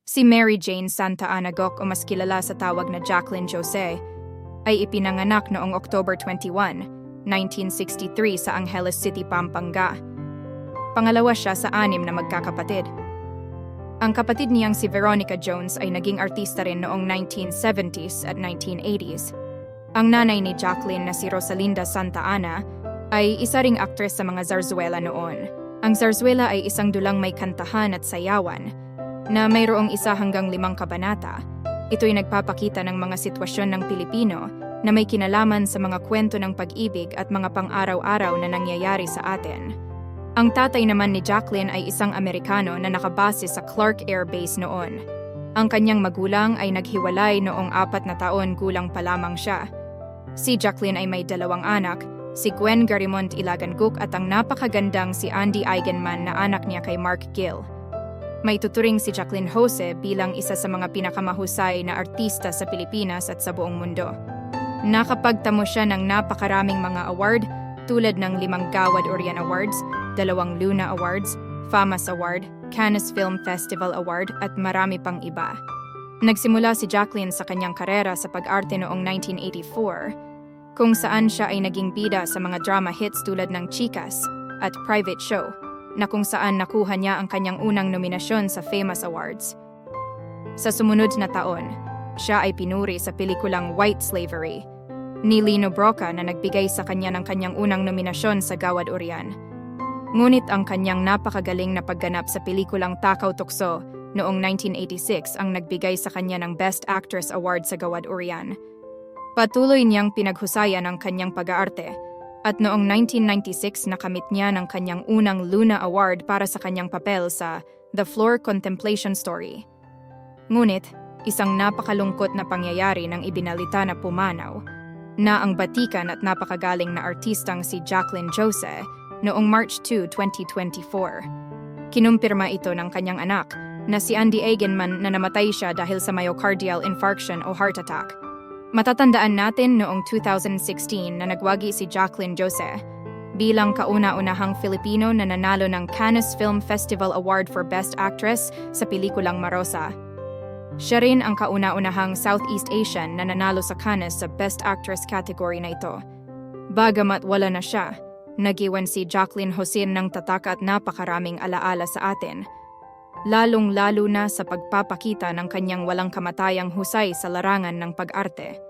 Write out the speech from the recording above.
Si Mary Jane Santa Ana Guck o mas kilala sa tawag na Jaclyn Jose ay ipinanganak noong October 21, 1963 sa Angeles City, Pampanga. Pangalawa siya sa anim na magkakapatid. Ang kapatid niyang si Veronica Jones ay naging artista rin noong 1970s at 1980s. Ang nanay ni Jaclyn na si Rosalinda Santa Ana ay isa ring aktres sa mga zarzuela noon. Ang zarzuela ay isang dulang may kantahan at sayawan na mayroong 1 hanggang 5 kabanata. Ito'y nagpapakita ng mga sitwasyon ng Pilipino na may kinalaman sa mga kwento ng pag-ibig at mga pang-araw-araw na nangyayari sa atin. Ang tatay naman ni Jaclyn ay isang Amerikano na nakabase sa Clark Air Base noon. Ang kanyang magulang ay naghiwalay noong 4 na taon gulang pa lamang siya. Si Jaclyn ay may 2 anak, si Gwen Garimond Ilagan Guck at ang napakagandang si Andi Eigenmann na anak niya kay Mark Gil. May tuturing si Jaclyn Jose bilang isa sa mga pinakamahusay na artista sa Pilipinas at sa buong mundo. Nakapagtamo siya ng napakaraming mga award tulad ng 5 Gawad Orion Awards, 2 Luna Awards, FAMAS Award, Cannes Film Festival Award at marami pang iba. Nagsimula si Jaclyn sa kanyang karera sa pag-arte noong 1984, kung saan siya ay naging bida sa mga drama hits tulad ng Chicas at Private Show, na kung saan nakuha niya ang kanyang unang nominasyon sa FAMAS Awards. Sa sumunod na taon, siya ay pinuri sa pelikulang White Slavery ni Lino Broca na nagbigay sa kanya ng kanyang unang nominasyon sa Gawad Orion. Ngunit ang kanyang napakagaling na pagganap sa pelikulang Takaw Tukso noong 1986 ang nagbigay sa kanya ng Best Actress Award sa Gawad Orion. Patuloy niyang pinaghusayan ang kanyang pag-aarte at noong 1996 nakamit niya ng kanyang unang Luna Award para sa kanyang papel sa The Floor Contemplation Story. Ngunit, isang napakalungkot na pangyayari nang ibinalita na pumanaw na ang batikan at napakagaling na artistang si Jaclyn Jose noong March 2, 2024. Kinumpirma ito ng kanyang anak na si Andi Eigenmann na namatay siya dahil sa myocardial infarction o heart attack. Matatandaan natin noong 2016 na nagwagi si Jaclyn Jose bilang kauna-unahang Filipino na nanalo ng Cannes Film Festival Award for Best Actress sa pelikulang Marosa. Siya rin ang kauna-unahang Southeast Asian na nanalo sa Cannes sa Best Actress category na ito. Bagamat wala na siya, nagiwan si Jaclyn Jose ng tatak at napakaraming alaala sa atin, lalong-lalo na sa pagpapakita ng kanyang walang kamatayang husay sa larangan ng pag-arte.